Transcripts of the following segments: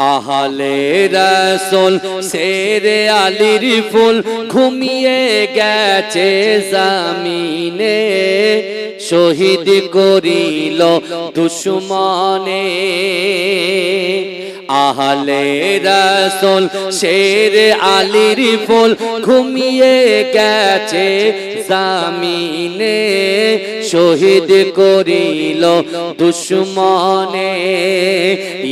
আহলে রাসূল শেরে আলীর ফুল ঘুমিয়ে গেছে জমিনে, শহীদ করিল দুশমনে। আহলে রাসূল শেরে আলীর ফুল ঘুমিয়ে গেছে জমিনে, শহীদ করিল দুশমনে।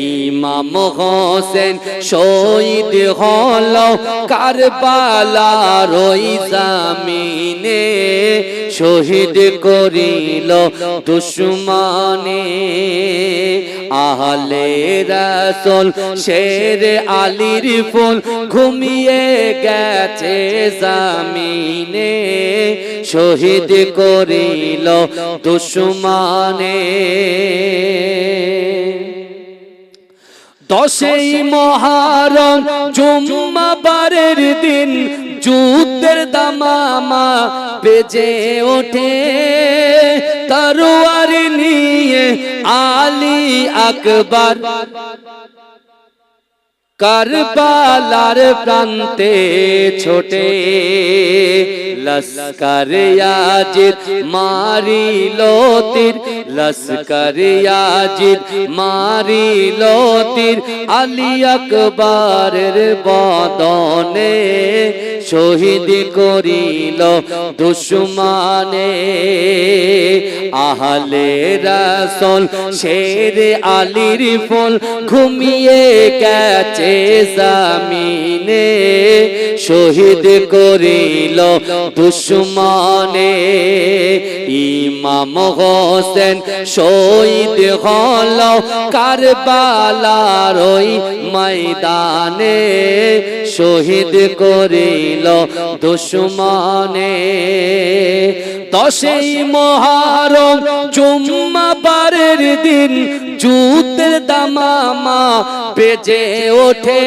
ইমাম হোসেন শহীদ হল কারবালার ওই জমিনে, শহীদ করিল দুশমনে। আহলে রাসূল শেরে আলীর ফুল ঘুমিয়ে গেছে জমিনে, শহীদ করিল দুশমনে। দশই মুহররম জুম্মাবারের দিন যুদ্ধের দামামা বেজে ওঠে, তরোয়ার নিয়ে আলী আকবর কারবালার প্রান্তে ছোটে। লস্কর ইয়াজিদ মারিল তীর, লস্কর ইয়াজিদ মারিল তীর, আলী আকবরের বদনে, শহীদ করিল দুশমনে। আহলে রাসূল শেরে আলীর ফুল ঘুমিয়ে গেছে জমিনে, শহীদ করিল দুশমনে। ইমাম হোসেন শহীদ হল কারবালার ওই ময়দানে, শহীদ করিল দুশমনে। দশই মুহররম জুম্মাবারের দিন যুদ্ধের দামামা বেজে ওঠে,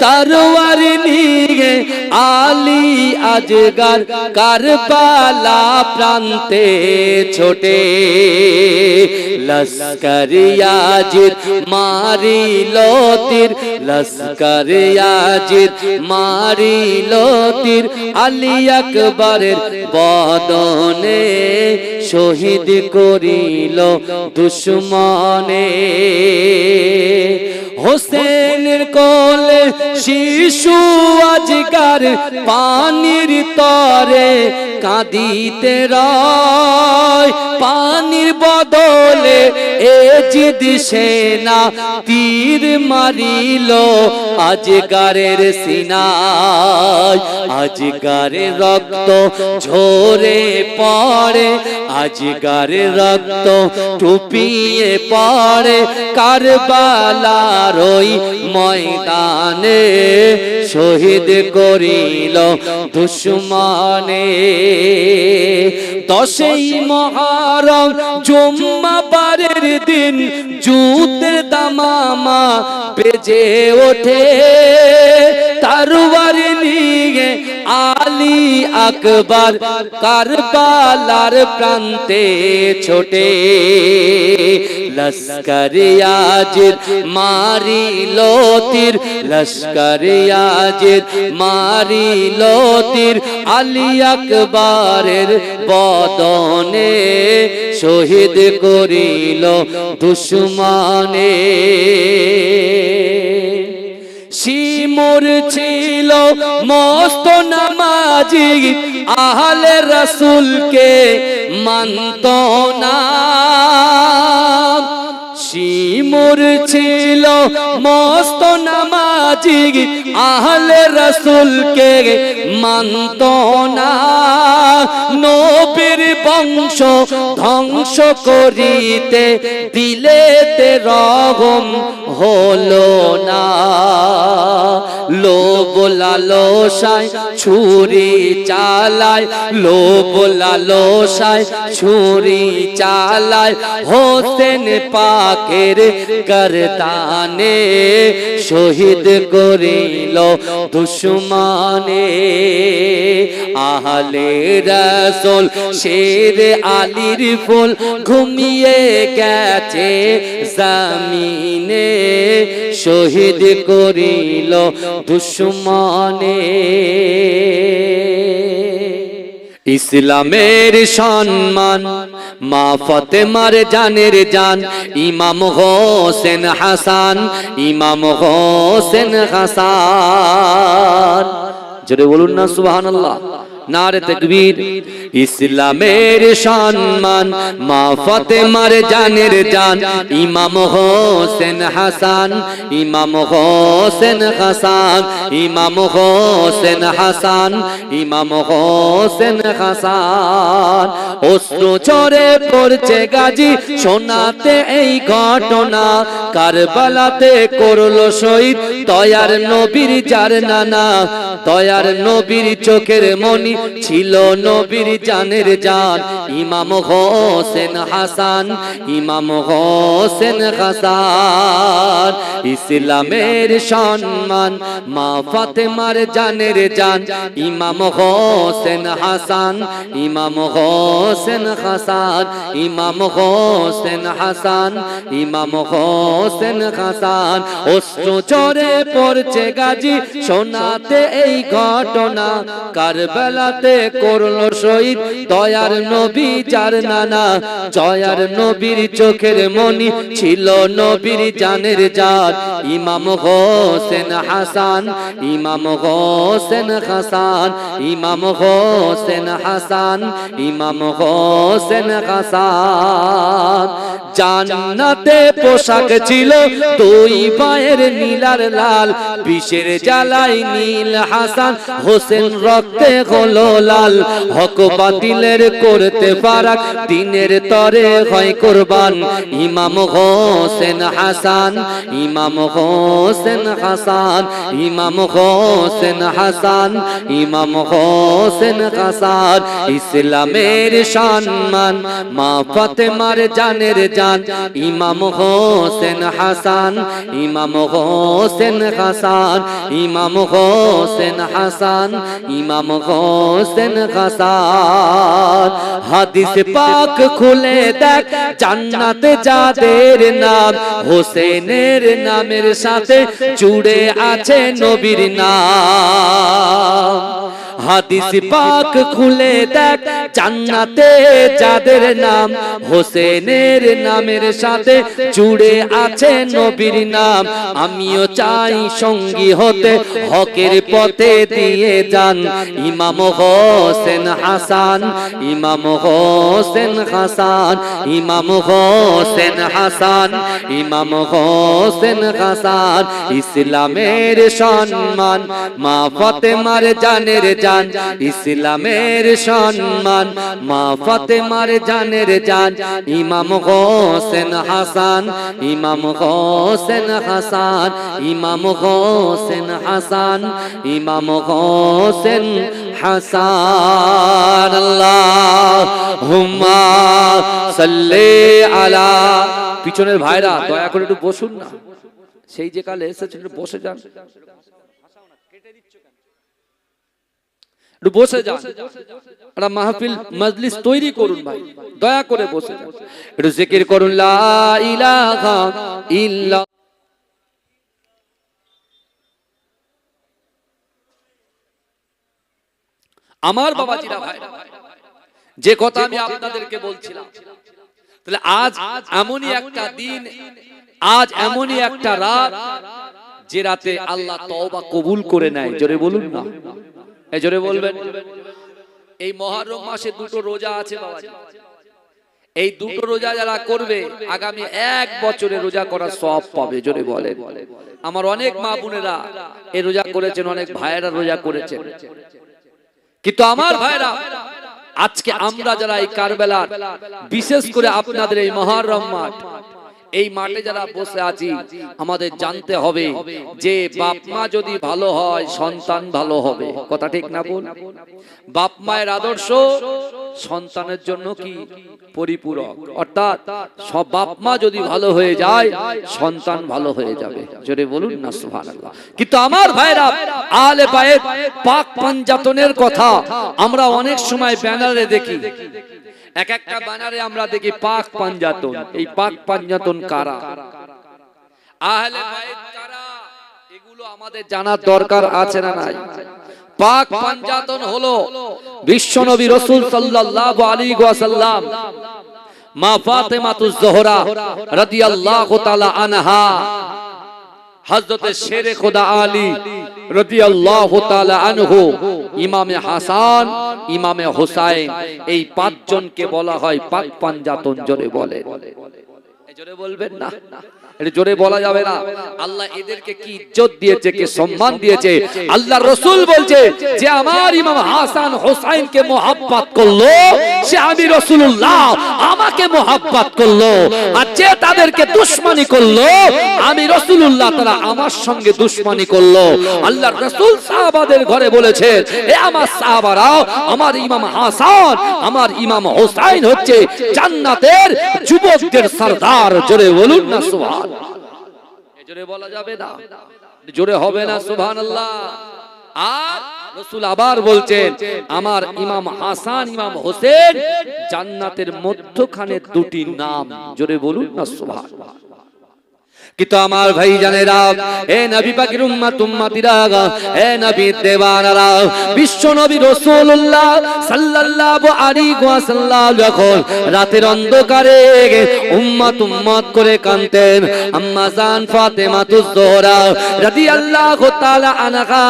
তরোয়ার নিয়ে আলী আকবর কারবালা প্রান্তে ছোটে। লস্কর ইয়াজিদ মারিল তীর, লস্কর ইয়াজিদ মারিল তীর, আলী আকবরের বদনে, শহীদ করিল দুশমনে। হোসেনের কোলে শিশু আজকার পানির তরে কাঁদিতে রয়, পানির বদলে এজিদ সেনা তীর মারিল আজগারের সিনায়। আজগারের রক্ত ঝরে পড়ে, আজগারের রক্ত টুপিয়ে পড়ে কারবালার ওই ময়দানে, শহীদ করিল দুশমনে। দশই মুহররম জুম্মাবারের দিন যুদ্ধের দামামা বেজে ওঠে, তরোয়ার নিয়ে আলী আকবর কারবালার প্রান্তে ছোটে। লস্কর ইয়াজিদ মারিল তীর, লস্কর ইয়াজিদ মারিল তীর, আলী আকবরের বদনে, শহীদ করিল দুশমনে। শিমুর ছিল মস্ত নামাজি, আহলে রাসূলকে মানত না। শিমুর ছিল মস্ত নামাজি, আহলে রাসূলকে মানত না। নবীর বংশ ধ্বংস করিতে দিলেতে রহম হলো না। লোভ লালসায় ছুরি চালায়, লোভ লালসায় ছুরি চালায়, হোসেন পাকের গর্দানে, শহীদ করিল দুশমনে। আহলে রাসূল শেরে আলীর ফুল ঘুমিয়ে গেছে জমিনে, শহীদ করিল দুশ্মনে। ইসলামের সম্মান মা ফাতেমার জানের জান, ইমাম হোসেন হাসান, ইমাম হোসেন হাসান। জোরে বলুন না সুবহানাল্লাহ, নারে তাকবীর। ইসলামের সম্মান মা ফাতেমার জানের জান, ইমাম হোসেন হাসান, ইমাম হোসেন হাসান, ইমাম হোসেন হাসান, ইমাম হোসেন হাসান। অশ্রু ঝরে পড়ছে গাজী শোনাতে এই ঘটনা, কারবালাতে করলো শহীদ দয়ার নবীর যার নানা। দয়ার নবীর চোখের মনি ছিল নবীর জানের জান, ইমাম হোসেন হাসান, ইমাম হোসেন হাসান। ইসলামের সম্মান মা ফাতেমার জানের জান, ইমাম হোসেন হাসান, ইমাম হোসেন হাসান, ইমাম হোসেন হাসান, ইমাম হোসেন হাসান। অশ্রু ঝরে পড়ছে গাজী শোনাতে এই ঘটনা, কারবালাতে করলো শহীদ দয়ার নবী যার নানা। জয়ার নবীর চোখের মনি ছিল নবীর জানের জান, ইমাম হোসেন হাসান, ইমাম হোসেন হাসান, ইমাম হোসেন হাসান, ইমাম হোসেন হাসান। জান্নাতে পোশাক ছিল দুই পায়ের নীলার লাল, বিষের জ্বালাই নীল হাসান হোসেন রক্তে হলো লাল। হক বাতিলের করতে ফারাক দিনের তরে হয় কুরবান, ইমাম হোসেন হাসান, ইমাম হোসেন হাসান, ইমাম হোসেন হাসান, ইমাম হোসেন হাসান। ইসলামের সম্মান মা ফাতেমার জানের জান, ইমাম হোসেন হাসান, ইমাম হোসেন হাসান, ইমাম হোসেন হাসান, ইমাম হোসেন হাসান। হাদিস পাক খুলে দেখ জান্নাতে যাদের নাম, হোসেনের নামের সাথে জুড়ে আছে নবীর নাম। হাদিস পাক খুলে দেখ জান্নাতে যাদের নাম, হোসেনের নামের সাথে জুড়ে আছে নবীর নাম। আমিও চাই সঙ্গী হতে হকের পথে দিয়ে যান, ইমাম হোসেন হাসান, ইমাম হোসেন হাসান, ইমাম হোসেন হাসান, ইমাম হোসেন হাসান। ইসলামের সম্মান মা ফাতেমার জানের জান, ইসলামের সম্মান মা ফাতেমার জানের জান, ইমাম হোসেন হাসান, ইমাম হোসেন হাসান, ইমাম হোসেন হাসান, ইমাম হোসেন হাসান। আল্লাহুম্মা সাল্লি আলা। পিছনের ভাইরা দয়া করে একটু বসুন না, সেই যে কালে এসেছেন একটু বসে যান, একটু বসে যান। একটা মাহফিল মজলিস তৈরি করুন ভাই, দয়া করে বসে যান, একটু জিকির করুন লা ইলাহা ইল্লা। আমার বাবাজিরা ভাই, যে কথা আমি আপনাদেরকে বলছিলাম, তাহলে আজ এমনই একটা দিন, আজ এমনই একটা রাত, যে রাতে আল্লাহ তওবা কবুল করে নেয়। জোরে বলুন না, এই জোরে বলবেন। এই মুহররম মাসে দুটো রোজা আছে বাবাজি, এই দুটো রোজা যারা করবে আগামী 1 বছরে রোজা করার সওয়াব পাবে। জোরে বলেন। আমার অনেক মা বোনেরা এই রোজা করেছেন, অনেক ভাইয়েরা রোজা করেছেন, কিন্তু আমার ভাইরা আজকে আমরা যারা এই কারবালার, বিশেষ করে আপনাদের এই মুহররম মাঠ, এই মাঠে যারা বসে আছি, আমাদের জানতে হবে যে বাপ মা যদি ভালো হয় সন্তান ভালো হবে। কথা ঠিক না বল? বাপ মায়ের আদর্শ সন্তানের জন্য কি পরিপূরক, অর্থাৎ সব বাপ মা যদি ভালো হয়ে যায় সন্তান ভালো হয়ে যাবে। জোরে বলুন না সুবহানাল্লাহ। কিন্তু আমার ভাইরা, আলে বায়েত পাক পাঞ্জাতনের কথা আমরা অনেক সময় ব্যানারে দেখি, এক একটা ব্যানারে আমরা দেখি পাক পাঞ্জাতন। এই পাক পাঞ্জাতন কারা? আহলে বাইত কারা, এগুলো আমাদের জানার দরকার আছে না নাই? পাক পাঞ্জাতন হলো বিশ্বনবী রাসূল সাল্লাল্লাহু আলাইহি ওয়াসাল্লাম মা ফাতেমাতুজ জোহরা রাদিয়াল্লাহু তাআলা আনহা, হযরত শেরে খোদা আলী রাদিয়াল্লাহু তাআলা আনহু, ইমামে হাসান, ইমামে হুসাইন, এই পাঁচজনকে বলা হয় পাক পাঞ্জাতন। জোরে বলে, জোরে বলবেন না, এটা জোরে বলা যাবে না। আল্লাহ এদেরকে কি ইজ্জত দিয়েছে, কি সম্মান দিয়েছে। আল্লাহর রাসূল বলছে যে আমার ইমাম হাসান হোসাইনকে মুহাব্বত করলো, সে আমি রাসূলুল্লাহ আমাকে মুহাব্বত করলো। আর যে তাদেরকে দুশমনি করলো, আমি রাসূলুল্লাহ তারা আমার সঙ্গে দুশমনি করলো। আল্লাহর রাসূল সাহাবাদের ঘরে বলেছে, এ আমার সাহাবারা, আমার ইমাম হাসান, আমার ইমাম হোসাইন হচ্ছে জান্নাতের যুবকদের সরদার। জোরে বলুন না সুবহান। জোরে বলা যাবে না, জোরে হবে না সুবহানাল্লাহ। আর রাসূল আবার বলছেন, আমার ইমাম হাসান, ইমাম হোসেন জান্নাতের মধ্যখানে দুটি নাম। জোরে বলুন না সুবহানাল্লাহ। কিন্তু আমার ভাই জানেরা, এ নবী পাকের উম্মত উম্মতিরা, এ নবীর দেওয়ানারা, বিশ্ব নবী রাসূলুল্লাহ সাল্লাল্লাহু আলাইহি ওয়াসাল্লাম যখন রাতের অন্ধকারে উম্মত উম্মত করে কাঁদতেন, আম্মা জান ফাতেমাতুজ জোহরা রাদিয়াল্লাহু তাআলা আনহা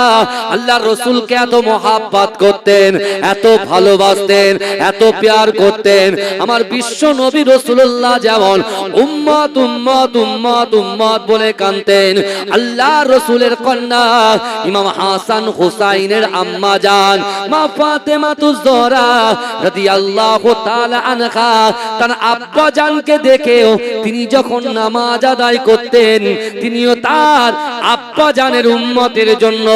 আল্লাহর রাসূলকে এত মহব্বত করতেন, এত ভালোবাসতেন, এত প্যার করতেন। আমার বিশ্ব নবী রাসূলুল্লাহ যেমন উম্মত উম্মত উম্মত উম্মত বলে কাঁদতেন, আল্লাহ রাসূলের কন্যা ইমাম হাসান হুসাইনের আম্মা জান মা ফাতেমাতুজ জোহরা রাদিয়াল্লাহু তাআলা আনহা তার আব্বা জানকে দেখেও তিনি যখন নামাজ আদায় করতেন, তিনিও তার আব্বা জানের উম্মতের জন্য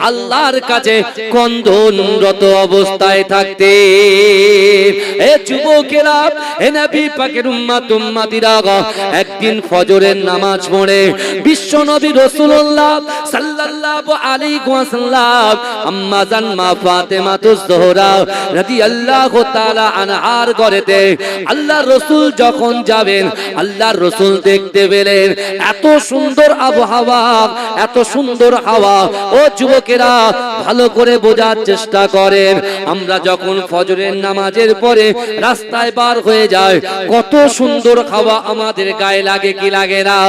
আল্লাহর কাছে ক্রন্দনরত অবস্থায় থাকতেন। এ যুবকেরা, এ নবী পাকের উম্মত উম্মতিরা, একদিন ফজরের নামাজ পড়ে বিশ্ব নবী রাসূলুল্লাহ সাল্লাল্লাহু আলাইহি ওয়াসাল্লাম আম্মা জান মা ফাতেমাতুজ জোহরা রাদিয়াল্লাহু তাআলা আনহার ঘরেতে আল্লাহর রাসূল যখন যাবেন, আল্লাহর রাসূল দেখতে পেলেন এত সুন্দর আবহাওয়া, এত সুন্দর হাওয়া। ও যুবকেরা, ভালো করে বোঝার চেষ্টা করেন। আমরা যখন ফজরের নামাজের পরে রাস্তায় বার হয়ে যায়, কত সুন্দর হাওয়া আমাদের গায়ে লাগে কি লাগে না?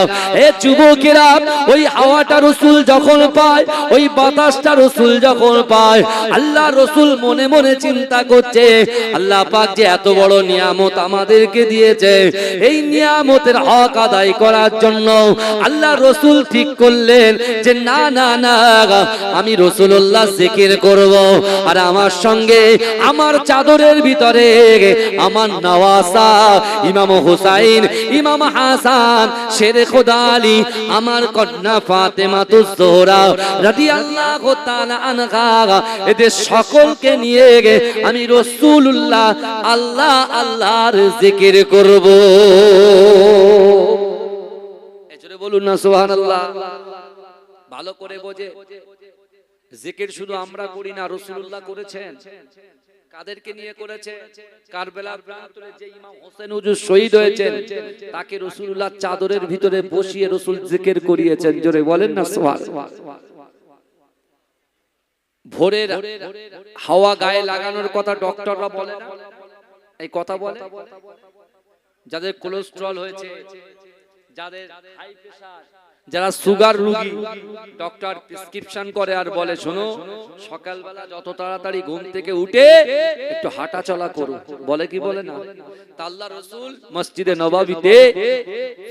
এ যুবকেরা, ওই হাওয়াটা রাসূল যখন পায়, ওই বাতাসটা রাসূল যখন পায়, আল্লাহ রাসূল মনে মনে চিন্তা করছে, আল্লাহ পাক যে এত বড় নিয়ামত আমাদেরকে দিয়েছে, এই নিয়ামতের হক আদায় করার জন্য আল্লাহ রাসূল ঠিক করলেন যে না না না, আমি রাসূলুল্লাহ জিকির করব। আর আমার সঙ্গে আমার চাদরের ভিতরে আমার নওয়াসা ইমাম হুসাইন, ইমাম হাসান, শেরে খোদা আলী, আমার কন্যা ফাতেমাতুজ জোহরা রাদিয়াল্লাহু তাআলা আনহা, এদের সকলকে নিয়ে আমি রাসূলুল্লাহ আল্লাহ আল্লাহর জিকির করব। এজন্য বলুন না সুবহানাল্লাহ। ভালো করে বোঝে, জিকির শুধু আমরা করি না, রাসূলুল্লাহ করেছেন। কাদেরকে নিয়ে করেছে? কারবালার প্রান্তরে যে ইমাম হোসেন হুজুর শহীদ হয়েছেন, তাকে রাসূলুল্লাহ চাদরের ভিতরে বসিয়ে রাসূল জিকির করিয়েছেন। জোরে বলেন না সুবহানাল্লাহ। ভোরের হাওয়া গায়ে লাগানোর কথা ডক্টররা বলে না, এই কথা বলে। যাদের কোলেস্টেরল হয়েছে, যাদের হাই প্রেসার, যারা সুগার রোগী, ডক্টর প্রেসক্রিপশন করে আর বলে, শোনো সকালবেলা যত তাড়াতাড়ি ঘুম থেকে উঠে একটু হাঁটা চলা করো। বলে কি বলে না? আল্লাহ রাসূল মসজিদে নববীতে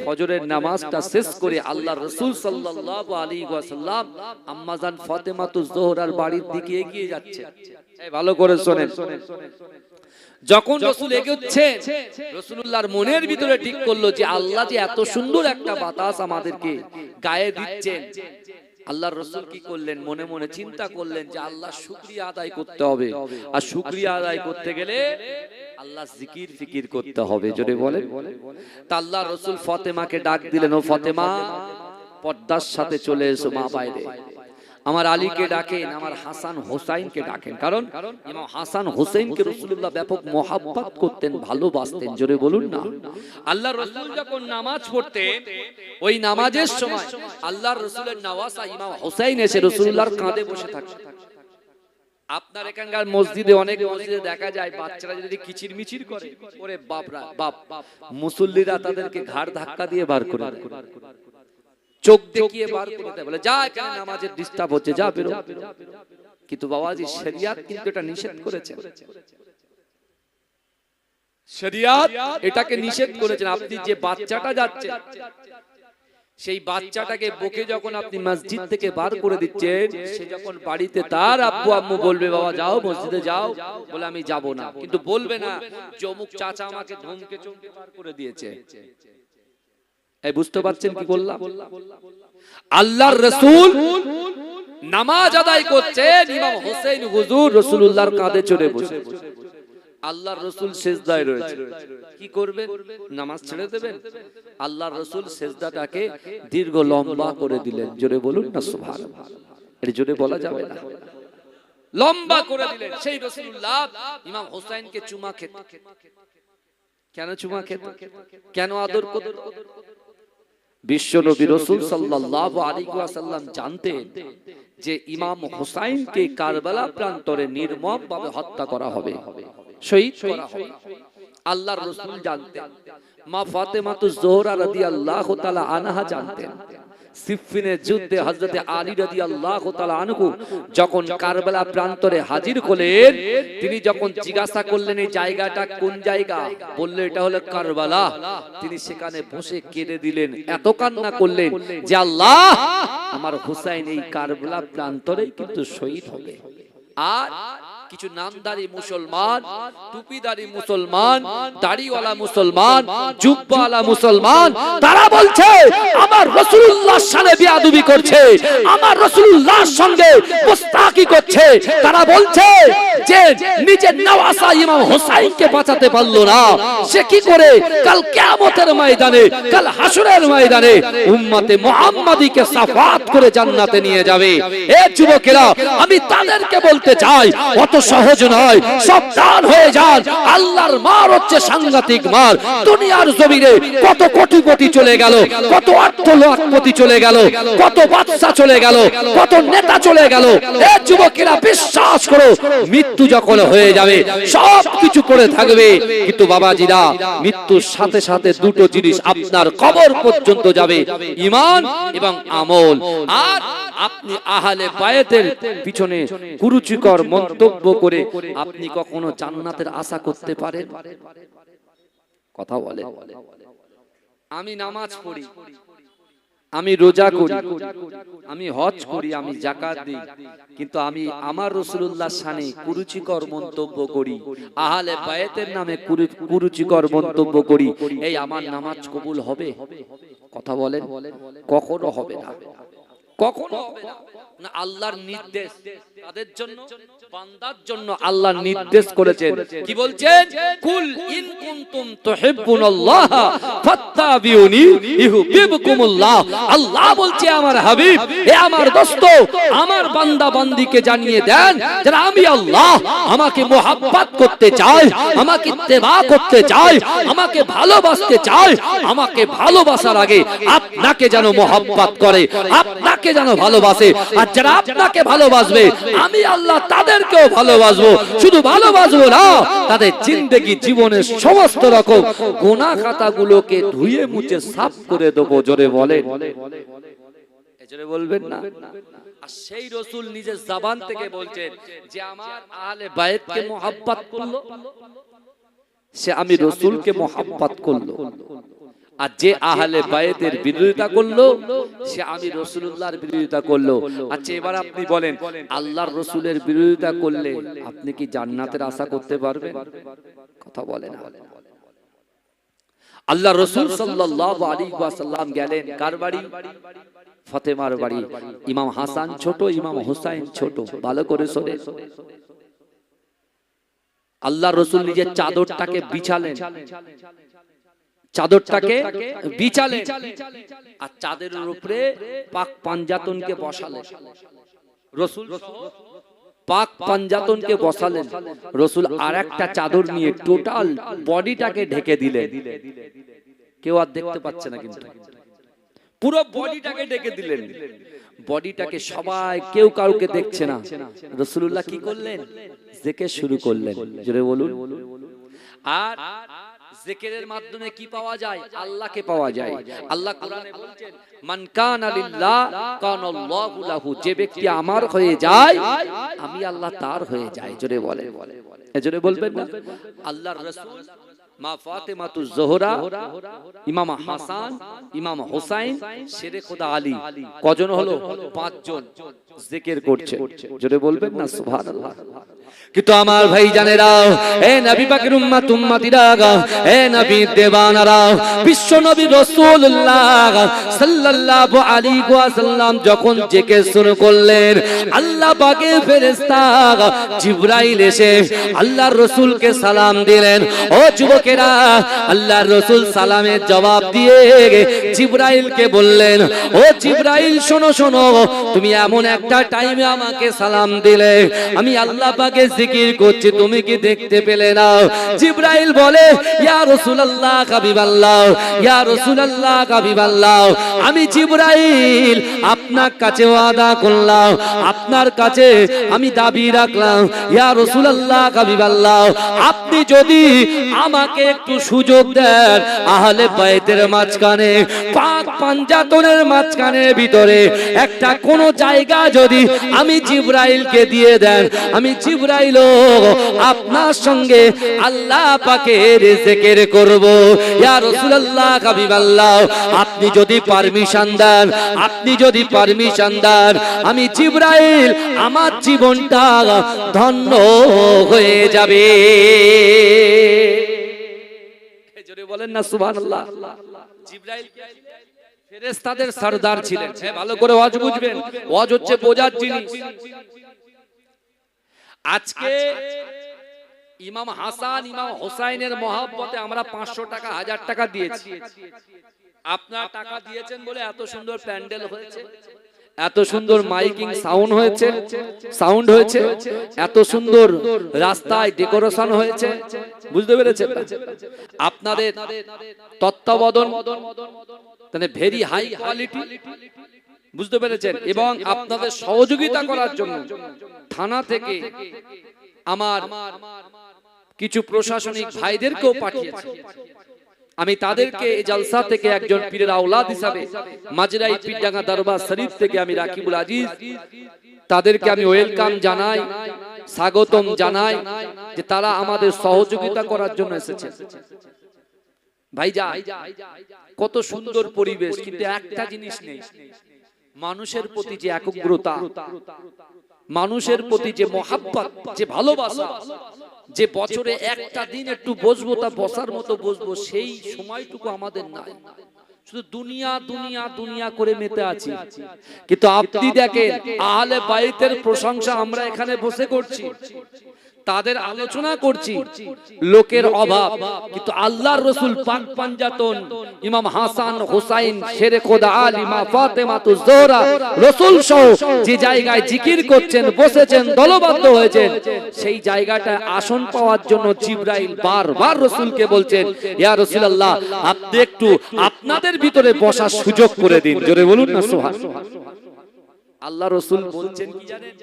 ফজরের নামাজটা শেষ করে আল্লাহ রাসূল সাল্লাল্লাহু আলাইহি ওয়াসাল্লাম আম্মা জান ফাতেমাতুজ জোহরার বাড়ির দিকে এগিয়ে যাচ্ছে। এই ভালো করে শুনেন। যখন রাসূল এগোচ্ছে, রাসূলুল্লাহর মনের ভিতরে ঠিক করলো যে আল্লাহ যে এত সুন্দর একটা বাতাস আমাদেরকে গায়ে দিচ্ছেন। আল্লাহর রাসূল কি করলেন? মনে মনে চিন্তা করলেন যে আল্লাহ শুকরিয়া আদায় করতে হবে, আর শুকরিয়া আদায় করতে গেলে আল্লাহ জিকির ফিকির করতে হবে। জোরে বলেন। তা আল্লাহর রাসূল ফাতেমাকে ডাক দিলেন, ও ফাতেমা, পর্দার সাথে চলে এসো মা বাইরে। আমার আলীকে ডাকেন, আমার হাসান হোসাইনকে ডাকেন। কারণ ইমাম হাসান হোসেনকে রাসূলুল্লাহ ব্যাপক মহব্বত করতেন, ভালোবাসতেন। জোরে বলুন না। আল্লাহর রাসূল যখন নামাজ পড়তেন, ওই নামাজের সময় আল্লাহর রাসূলের নওয়াসা ইমাম হোসেন এসে রাসূলুল্লাহর কাঁধে বসে থাকতেন। আপনার এখানকার মসজিদে, অনেক মসজিদে দেখা যায় বাচ্চারা যদি কিচিরমিচির করে, ওরে বাপরা বাপ, মুসল্লিরা তাদেরকে ঘাড় ধাক্কা দিয়ে বার করে দেয়, চোখ দেখিয়ে বার করে দেয়, বলে যা, এখানে নামাজের ডিস্টার্ব হচ্ছে, যা বেরো। কিন্তু বাবাজি শরিয়াত কিন্তু এটা নিষেধ করেছে, শরিয়াত এটাকে নিষেধ করেছেন। আপনি যে বাচ্চাটা যাচ্ছে, সেই বাচ্চাটাকে বকে যখন আপনি মসজিদ থেকে বার করে দিচ্ছেন, সে যখন বাড়িতে তার আব্বু আম্মু বলবে বাবা যাও মসজিদে যাও, বলে আমি যাব না, কিন্তু বলবে না যে অমুক চাচা আমাকে ধমকে চমকে বার করে দিয়েছে। এই বুঝতে পারছেন কি বললাম? আল্লাহর রাসূল নামাজ আদায় করছেন, ইমাম হোসেন হুজুর রাসূলুল্লাহর কাঁধে চড়ে বসে, আল্লাহর রাসূল সিজদায় রয়েছে। কি করবেন? নামাজ ছেড়ে দেবেন? আল্লাহর রাসূল সিজদাটাকে দীর্ঘ লম্বা করে দিলেন। জোরে বলুন না সুবহানাল্লাহ। এর জোরে বলা যাবে না, লম্বা করে দিলেন। সেই রাসূলুল্লাহ ইমাম হোসেনকে চুমা খেত। কেন চুমা খেত? কেন আদর করত? বিশ্ব নবী রাসূল সাল্লাল্লাহু আলাইহি ওয়াসাল্লাম জানতেন যে ইমাম হোসেনকে কারবালা প্রান্তরে নির্মমভাবে হত্যা করা হবে, শহীদ করা হবে। আল্লাহর রাসূল জানতেন, মা ফাতেমাতুজ জোহরা রাদিয়াল্লাহু তাআলা আনহা জানতেন। সিফফিনের যুদ্ধে হযরতে আলী রাদিয়াল্লাহু তাআলা আনহু যখন কারবালা প্রান্তরে হাজির হলেন, তিনি যখন জিজ্ঞাসা করলেন এই জায়গাটা কোন জায়গা, বললে এটা হলো কারবালা। তিনি সেখানে বসে কেঁদে দিলেন, এত কান্না করলেন যে আল্লাহ, আমার হুসাইন এই কারবালা প্রান্তরেই কিন্তু শহীদ হবে। আর কিছু নামদারি মুসলমান, টুপিদারি মুসলমান, দাড়িওয়ালা মুসলমান, জুব্বাওয়ালা মুসলমান, তারা বলছে আমার রাসূলুল্লাহর শানে বেয়াদবি করছে, আমার রাসূলুল্লাহর সঙ্গে মুস্তাকি করছে। তারা বলছে যে নিজের নওয়াসা ইমাম হোসেনকে বাঁচাতে পারলো না, সে কি করে কাল কিয়ামতের ময়দানে, কাল হাসরের ময়দানে উম্মতে মুহাম্মাদীকে সাফাত করে জান্নাতে নিয়ে যাবে। এ যুবকেরা, আমি তাদেরকে বলতে চাই অত সহজ নয়, সাবধান হয়ে যান। আল্লাহর মার হচ্ছে সাংঘাতিক মার। দুনিয়ার জমিনে কত কোটি কোটি চলে গেল, কত অর্থ লক্ষপতি চলে গেল, কত বাদশা চলে গেল, কত নেতা চলে গেল। এই যুবকেরা বিশ্বাস করো, মৃত্যু যখন হয়ে যাবে সব কিছু পড়ে থাকবে, কিন্তু বাবাজিরা মৃত্যুর সাথে সাথে দুটো জিনিস আপনার কবর পর্যন্ত যাবে, ঈমান এবং আমল। আর আপনি আহলে বায়াতের পিছনে কুরুচিকর মন্তব্য করে আপনি কখনো জান্নাতের আশা করতে পারেন? কথা বলে। আমি নামাজ পড়ি, আমি রোজা করি, আমি হজ করি, আমি যাকাত দিই, কিন্তু আমি আমার রাসূলুল্লাহর শানে কুরুচিকর মন্তব্য করি, আহলে বায়াতের নামে কুরুচিকর মন্তব্য করি, এই আমার নামাজ কবুল হবে? কথা বলেন। কখনো হবে না, কখনো হবে না। না, আল্লাহর নির্দেশ তাদের জন্য, বান্দার জন্য আল্লাহ নির্দেশ করেছেন। কি বলছেন? কুল ইন কুনতুম তুহিব্বুনাল্লাহ ফাত্তাবিউনি ইউহিব্বুকুমুল্লাহ। আল্লাহ বলছে আমার হাবিব, হে আমার দোস্ত, আমার বান্দা বান্দীকে জানিয়ে দেন যারা আমি আল্লাহ, আমাকে মুহাব্বত করতে চায়, আমাকে ইত্তেবা করতে চায়, আমাকে ভালোবাসতে চায়, আমাকে ভালোবাসার আগে আপনাকে যেন মুহাব্বত করে, আপনাকে যেন ভালোবাসে। আর যারা আপনাকে ভালোবাসবে, আমি আল্লাহ তাদেরকেও ভালোবাসবো। শুধু ভালোবাসবো না, তাদের জিন্দেগি জীবনের সমস্ত রকম গুনাহ খাতাগুলোকে ধুয়ে মুছে সাফ করে দেবো। জোরে বলেন, জোরে বলবেন না। আর সেই রাসূল নিজের জবান থেকে বলছেন যে আমার আহলে বায়াতকে মুহাব্বত করলো, সে আমি রাসূলকে মুহাব্বত করলো। আর যে আহলে বায়াতের বিরোধিতা করলো, সে আমি রাসূলুল্লাহর বিরোধিতা করলো। আচ্ছা, এবার আপনি বলেন, আল্লাহর রাসূলের বিরোধিতা করলে আপনি কি জান্নাতের আশা করতে পারবেন? কথা বলেন। আল্লাহ রাসূল সাল্লাল্লাহু আলাইহি ওয়াসাল্লাম গেলেন কার বাড়ি? ফাতেমার বাড়ি। ইমাম হাসান ছোট, ইমাম হোসেন ছোট, ভালো করে শোনেন। আল্লাহ রাসূল নিজের চাদরটাকে বিছালেন, চাদরটাকে বিছালেন, আর চাদরের উপরে পাক পাঞ্জাতনকে বসালেন। রসুল পাক পাঞ্জাতনকে বসালেন, রসুল আর একটা চাদর নিয়ে টোটাল বডিটাকে ঢেকে দিলেন। কেউ আর দেখতে পাচ্ছে না, কিন্তু পুরো বডিটাকে ঢেকে দিলেন। বডিটাকে সবাই, কেউ কাউকে দেখছে না। রাসূলুল্লাহ কি করলেন? জিকির শুরু করলেন। জোরে বলুন। আর জিকিরের মাধ্যমে কি পাওয়া যায়? আল্লাহকে পাওয়া যায়। আল্লাহ কোরআনে বলছেন, মান কানা লিল্লাহ কানাল্লাহু লাহু, যে ব্যক্তি আমার হয়ে যায় আমি আল্লাহ তার হয়ে যাই। জোরে বলে, জোরে বলবেন না? আল্লাহর রাসূল মা ফাতেমাতুজ জোহরা, ইমাম হাসান, ইমাম হুসাইন, শেরে খোদা আলী, কজন হলো? 5 জন জিকির করছে। জোরে বলবেন না সুবহানাল্লাহ। কিন্তু আমার ভাই জানেরা, এ নবী পাকের উম্মত উম্মতিরা, এ নবী দেওয়ানারা, বিশ্ব নবী রাসূলুল্লাহ সাল্লাল্লাহু আলাইহি ওয়াসাল্লাম যখন জিকির শুরু করলেন, আল্লাহ পাকের ফেরেশতা জিবরাইল এসে আল্লাহর রাসূলকে সালাম দিলেন। ও যুবকেরা, আল্লাহর রাসূল সালামের জবাব দিয়ে জিবরাইলকে বললেন, ও জিবরাইল শোনো শোনো, তুমি এমন একটা টাইমে আমাকে সালাম দিলে, আমি আল্লাহ পাকের জিকির করছি, তুমি কি দেখতে পেলে না? জিবরাইল বলে, ইয়া রাসূলুল্লাহ হাবিবাল্লাহ, ইয়া রাসূলুল্লাহ হাবিবাল্লাহ, আমি জিবরাইল আপনার কাছে ওয়াদা করলাম, আপনার কাছে আমি দাবি রাখলাম, ইয়া রাসূলুল্লাহ হাবিবাল্লাহ, আপনি যদি আমাকে একটু সুযোগ দেন, আহলে বাইতের মাঝখানে, পাক পাঞ্জাতনের মাঝখানে ভিতরে একটা কোন জায়গা যদি আমি জিবরাইলকে দিয়ে দেন, আমি জিবরাইল আপনার সঙ্গে আল্লাহ পাকের জিকির করব। ইয়া রাসূলুল্লাহ হাবিবাল্লাহ, আপনি যদি পারমিশন দেন, আপনি যদি পারমিশন দেন, আমি জিবরাইল আমার জীবনটা ধন্য হয়ে যাবে। জোরে বলেন না সুবহানাল্লাহ। জিবরাইল ফেরেশতাদের সরদার ছিলেন। ভালো করে ওয়াজ বুঝবেন, ওয়াজ হচ্ছে বোঝার জিনিস। আজকে ইমাম হাসান, ইমাম হুসাইনের মহব্বতে আমরা 500 টাকা 1000 টাকা দিয়েছি। আপনারা টাকা দিয়েছেন বলে এত সুন্দর প্যান্ডেল হয়েছে, এত সুন্দর মাইকিং সাউন্ড হয়েছে, এত সুন্দর রাস্তায় ডেকোরেশন হয়েছে। বুঝতে পেরেছেন? আপনাদের তত্ত্বাবধান মানে ভেরি হাই কোয়ালিটি। বুঝতে পেরেছেন? এবং আপনাদের সহযোগিতা করার জন্য থানা থেকে আমার কিছু প্রশাসনিক ভাইদেরকেও পাঠিয়েছে। আমি তাদেরকে এই জলসা থেকে একজন পীরের আওলাদ হিসাবে মাজরাই পীরডাঙ্গা দরবার শরীফ থেকে আমি রাকিবুল আজিজ তাদেরকে আমি ওয়েলকাম জানাই, স্বাগতম জানাই যে তারা আমাদের সহযোগিতা করার জন্য এসেছে। ভাইজান, কত সুন্দর পরিবেশ, কিন্তু একটা জিনিস নেই, মানুষের প্রতি যে একগ্রতা, মানুষের প্রতি যে মহাব্বত, যে ভালোবাসা, যে বছরে একটা দিন একটু বসবো, তা বসার মতো বসবো, সেই সময়টুকু আমাদের নাই। শুধু দুনিয়া দুনিয়া দুনিয়া করে মেতে আছি। কিন্তু আপনি দেখেন, আহলে বাইতের প্রশংসা আমরা এখানে বসে করছি, তাদের আলোচনা করছি, লোকের অভাব, কিন্তু আল্লাহর রাসূল পাক পাঞ্জাতন ইমাম হাসান হুসাইন শেরে খোদা আলী মা ফাতেমাতুজ জোহরা রাসূল সহ যে জায়গায় জিকির করছেন, বসেছেন, দলবদ্ধ হয়েছেন, সেই জায়গাটা আসন পাওয়ার জন্য জিবরাইল বারবার রাসূলকে বলছেন, ইয়া রাসূলুল্লাহ, আপনি একটু আপনাদের ভিতরে বসার সুযোগ করে দিন। জোরে বলুন না সুবহানাল্লাহ। আল্লাহ রাসূল বলছেন কি জানেন?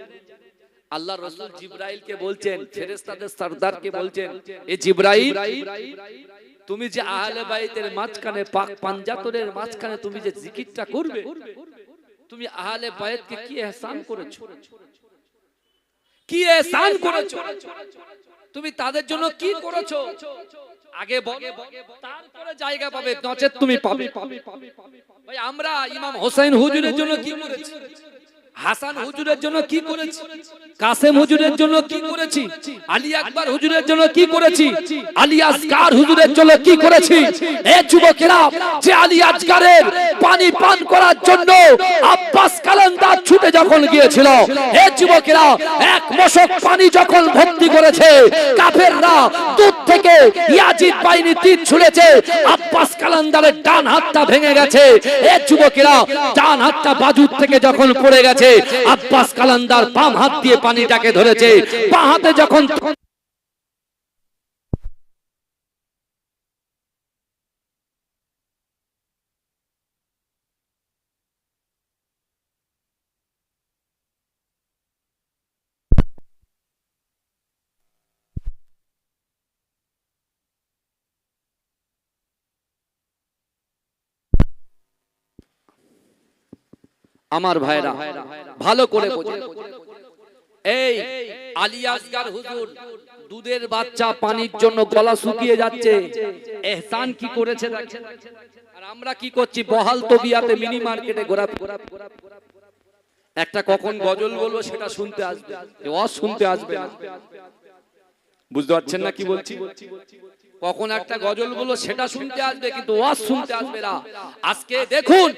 আল্লাহ রাসূল জিবরাইলকে বলছেন, ফেরেশতাদের সরদারকে বলছেন, এ জিবরাইল, তুমি যে আহলে বাইতের মাঝখানে, পাক পাঞ্জাতনের মাঝখানে তুমি যে জিকিরটা করবে, তুমি আহলে বাইতকে কি ইহসান করেছো, কি ইহসান করেছো, তুমি তাদের জন্য কি করেছো, আগে বলো, তারপরে জায়গা পাবে, নচেত তুমি পাবে। ভাই, আমরা ইমাম হোসেন হুজুরের জন্য কি করেছি, হাসান হুজুরের জন্য কি করেছি, কাসেম হুজুরের জন্য কি করেছি, আলী আকবর হুজুরের জন্য কি করেছি, আলী আসগার হুজুরের জন্য কি করেছি। এ যুবকেরা, যে আলী আসগারের পানি পান করার জন্য আব্বাস কালান্দার ছুটে যখন গিয়েছিল, এ যুবকেরা, এক মশক পানি যখন ভর্তি করেছে, কাফেররা দূর থেকে ইয়াজিদ বাহিনী তীর ছুঁড়েছে, আব্বাস কালান্দারের ডান হাতটা ভেঙে গেছে। এ যুবকেরা, ডান হাতটা বাজুর থেকে যখন পড়ে গেছে, আব্বাস কালান্দার বাম হাত দিয়ে পানিটাকে ধরেছে, বাঁ হাতে যখন আমার ভাইরা ভালো করে বোঝে, এই আলী আসগার হুজুর দুধের বাচ্চা পানির জন্য গলা শুকিয়ে যাচ্ছে, এহসান কি করেছে দেখেন। আর আমরা কি করছি, বহাল তবিয়াতে মিনি মার্কেটে ঘোরাফেরা। একটা কখন গজল বলবো সেটা শুনতে আসবে, ওয়াজ শুনতে আসবে না। বুঝতে পারছেন না কি বলছি? কখন একটা গজল বলবো সেটা শুনতে আসবে, কিন্তু ওয়াজ শুনতে আসবে না। আজকে দেখুন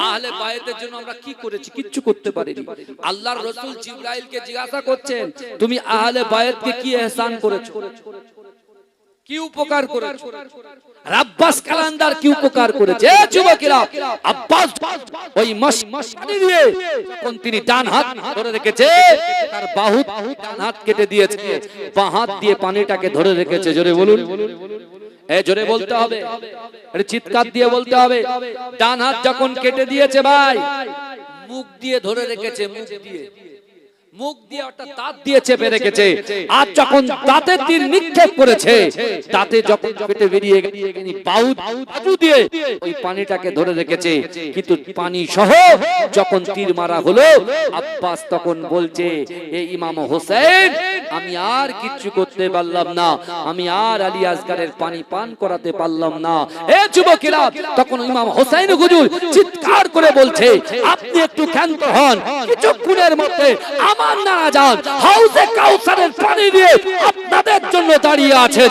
আহলে বায়তের জন্য আমরা কি করেছি, কিচ্ছু করতে পারিনি। আল্লাহর রাসূল জিবরাইলকে জিজ্ঞাসা করছেন, তুমি আহলে বায়তকে কি ইহসান করেছো, কি উপকার করেছো? আব্বাস কালান্দার কি উপকার করেছে? যুবকেরা, আব্বাস ওই মশানি দিয়ে কোন তিনি ডান হাত ধরে রেখেছে, তার বাহু ডান হাত কেটে দিয়েছে, বাঁ হাত দিয়ে পানিটাকে ধরে রেখেছে। জোরে বলুন, এই জোরে বলতে হবে, আরে চিৎকার দিয়ে বলতে হবে। ডান হাত যখন কেটে দিয়েছে ভাই, মুখ দিয়ে ধরে রেখেছে, মুখ দিয়ে অর্থাৎ দাঁত দিয়ে চেপে রেখেছে। আর যখন দাঁতের তীর নিক্ষেপ করেছে, দাঁতে যখন পেটে বেরিয়ে গেছে, বাহু দিয়ে ওই পানিটাকে ধরে রেখেছে। কিন্তু পানি সহ যখন তীর মারা হলো, আব্বাস তখন বলছে, এ ইমাম হোসেন, আমি আর কিচ্ছু করতে পারলাম না, আমি আর আলী আসগারের পানি পান করাতে পারলাম না। এ যুবকেরা, তখন ইমাম হোসেন হুজুর চিৎকার করে বলছে, আপনি একটু ক্ষান্ত হন, কিছুক্ষণের মধ্যে আমার নানা যান হাউজে কাউসারের পানি দিয়ে আপনাদের জন্য দাঁড়িয়ে আছে।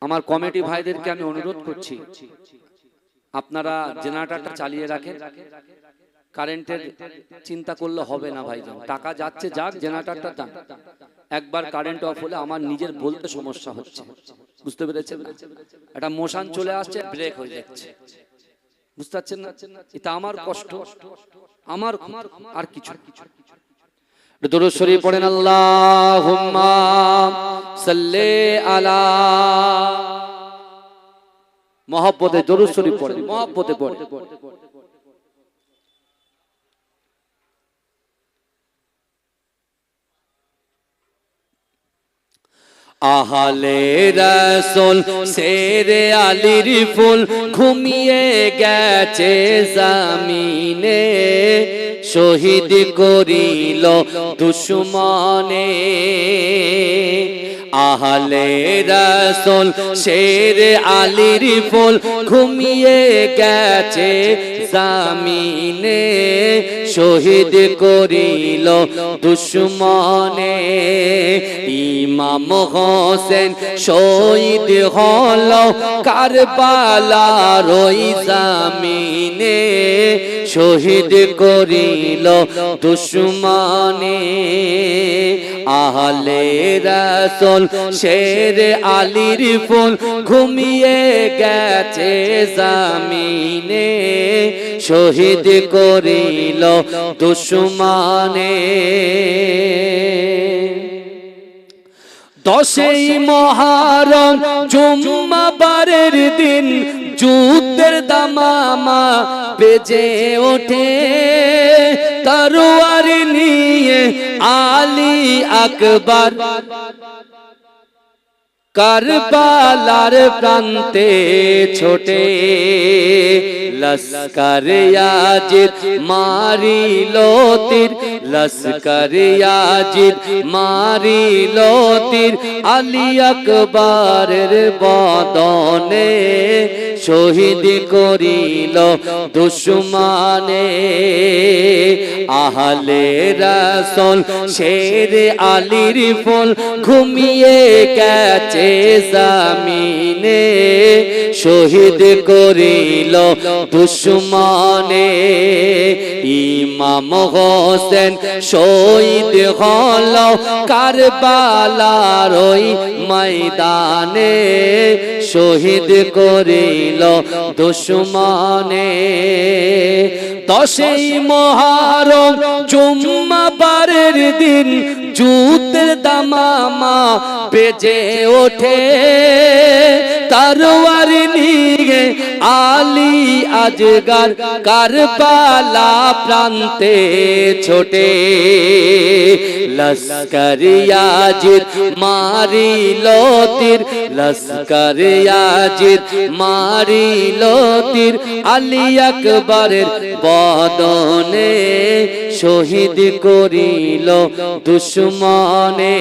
আমার কমিটি ভাইদেরকে আমি অনুরোধ করছি, আপনারা জেনারেটরটা চালিয়ে রাখেন। কারেন্টের চিন্তা করলে হবে না ভাইজান, টাকা যাচ্ছে যাক, জেনারেটরটা টান। একবার কারেন্ট অফ হলে আমার নিজের বলতে সমস্যা হচ্ছে, বুঝতে পেরেছেন? একটা মোশন চলে আসছে, ব্রেক হয়ে যাচ্ছে, বুঝতে পারছেন না? এটা আমার কষ্ট, আমার আর কিছু। দুরূদ শরীফ পড়েন, আল্লাহুম্মা সাল্লি আলা, মহব্বতে দুরূদ শরীফ পড়েন, মহব্বতে পড়েন। আহলে রাসূল শেরে আলীর ফুল ঘুমিয়ে গেছে জামিনে, শহীদ করিল দুশমনে। আহলে রাসূল শেরে আলীর ফুল ঘুমিয়ে গেছে জামিনে, শহীদ করিল দুশমনে। ইমাম হোসেন শহীদ হল কারবালার ওই জামিনে, শহীদ করিল দুশমনে। আহলে রাসূল শেরে আলীর ফুল ঘুমিয়ে গেছে জামিনে, শহীদ করিল দুশমনে। 10ই মুহররম জুম্মাবারের দিন যুদ্ধের দামামা বেজে ওঠে, তরোয়ার নিয়ে আলী আকবর কারবালার প্রান্তে ছোটে। লস্কর ইয়াজিদ মারিল তীর, লস্কর ইয়াজিদ মারিল তীর, আলী আকবরের বদনে, শহীদ করিল দুশমনে। আহলে রাসূল শেরে আলীর ফুল ঘুমিয়ে গেছে জামিনে শহীদ করিল দুশমনে ইমাম হোসেন শহীদ হল কারবালার ওই ময়দানে শহীদ করিল দুশমনে 10ই মুহররম জুম্মাবারের দিন যুদ্ধের দামামা বেজে ওঠে তরোয়ার নিয়ে আলী আজগার কারবালা প্রান্তে ছোটে লস্কর ইয়াজিদ মারিল তীর লস্কর ইয়াজিদ মারিল তীর আলী আকবরের বদনে শহীদ করিল দুশমনে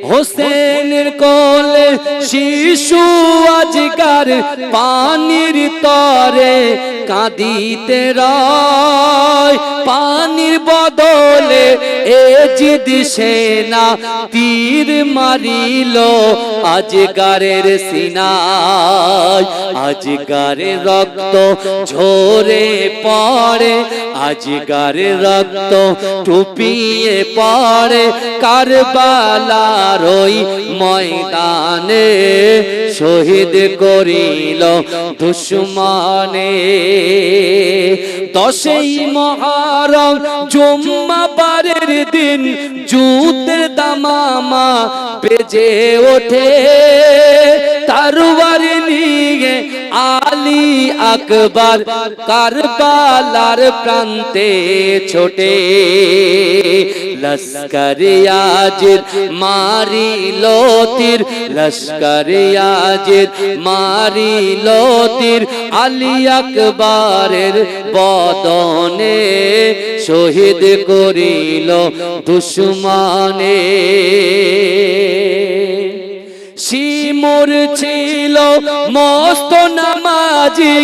হোসেনের কোলে শিশু আজগার পানির তরে কাঁদিতে রয় পানির বদলে এজিদ সেনা তীর মারিল আজগারের সিনায় আজগারের রক্ত ঝরে পড়ে আজগারের রক্ত টুপিয়ে পড়ে কারবালার ওই ময়দানে শহীদ করিল দুশমনে 10ই মুহররম জুম্মাবারের দিন যুদ্ধের দামামা বেজে ওঠে তরোয়ার নিয়ে আলী আকবর কারবালার প্রান্তে ছোটে লস্কর ইয়াজিদ মারিল তীর লস্কর ইয়াজিদ মারিল তীর আলী আকবরের বদনে শহীদ করিল দুশমনে শিমুর ছিল মস্ত নামাজি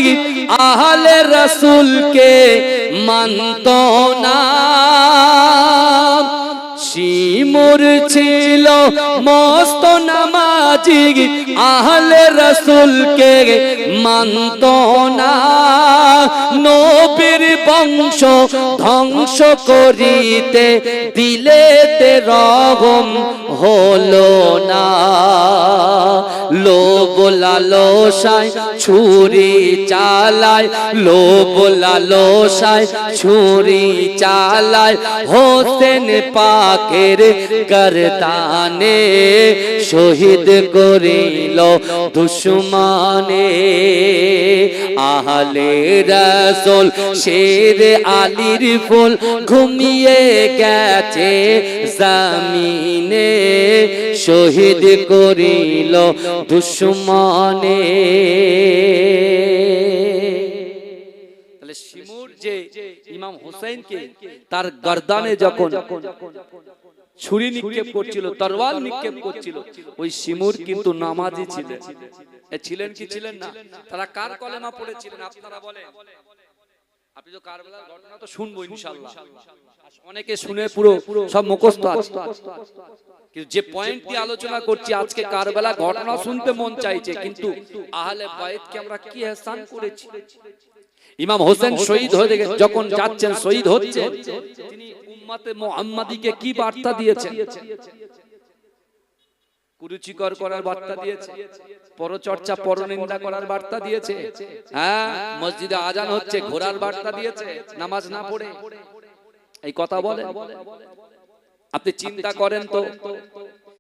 আহলে রাসূলকে মানত না শিমুর ছিল মস্ত নামাজি আহলে রাসূলকে মানত না নবীর বংশ ধ্বংস করিতে দিলেতে রহম হলো না লোভ লালসায় ছুরি চালায় লোভ লালসায় ছুরি চালায় হোসেন পাকের গর্দানে শহীদ করিল দুশমনে আহলে রাসূল শের আলীর ফুল ঘুমিয়ে গেছে জমিনে শহীদ করিল দুশমনে তাহলে শিমুর যে ইমাম হোসেনকে তার গর্দানে যখন ছুরি নিক্ষেপ করছিল তরোয়াল নিক্ষেপ করছিল ওই শিমুর কিন্তু নামাজি ছিলেন ছিলেন কি ছিলেন না তারা কার কলেমা পড়েছিলেন আপনারা বলেন আপনি তো কারবালার ঘটনা তো শুনবো ইনশাআল্লাহ অনেকে শুনে পুরো সব মুখস্থ আছে কিন্তু যে পয়েন্ট দিয়ে আলোচনা করছি আজকে কারবালা ঘটনা শুনতে মন চাইছে কিন্তু আহলে বাইতকে আমরা কি ইহসান করেছি ইমাম হোসেন শহীদ হয়ে যখন যাচ্ছেন শহীদ হচ্ছে তিনি উম্মতে মুহাম্মাদিকে কি বার্তা দিয়েছেন কুরুচিকর করার বার্তা দিয়েছে পরচর্চা পরনিন্দা করার বার্তা দিয়েছে হ্যাঁ মসজিদে আজান হচ্ছে ঘোরার বার্তা দিয়েছে নামাজ না পড়ে এই কথা বলে আপনি চিন্তা করেন তো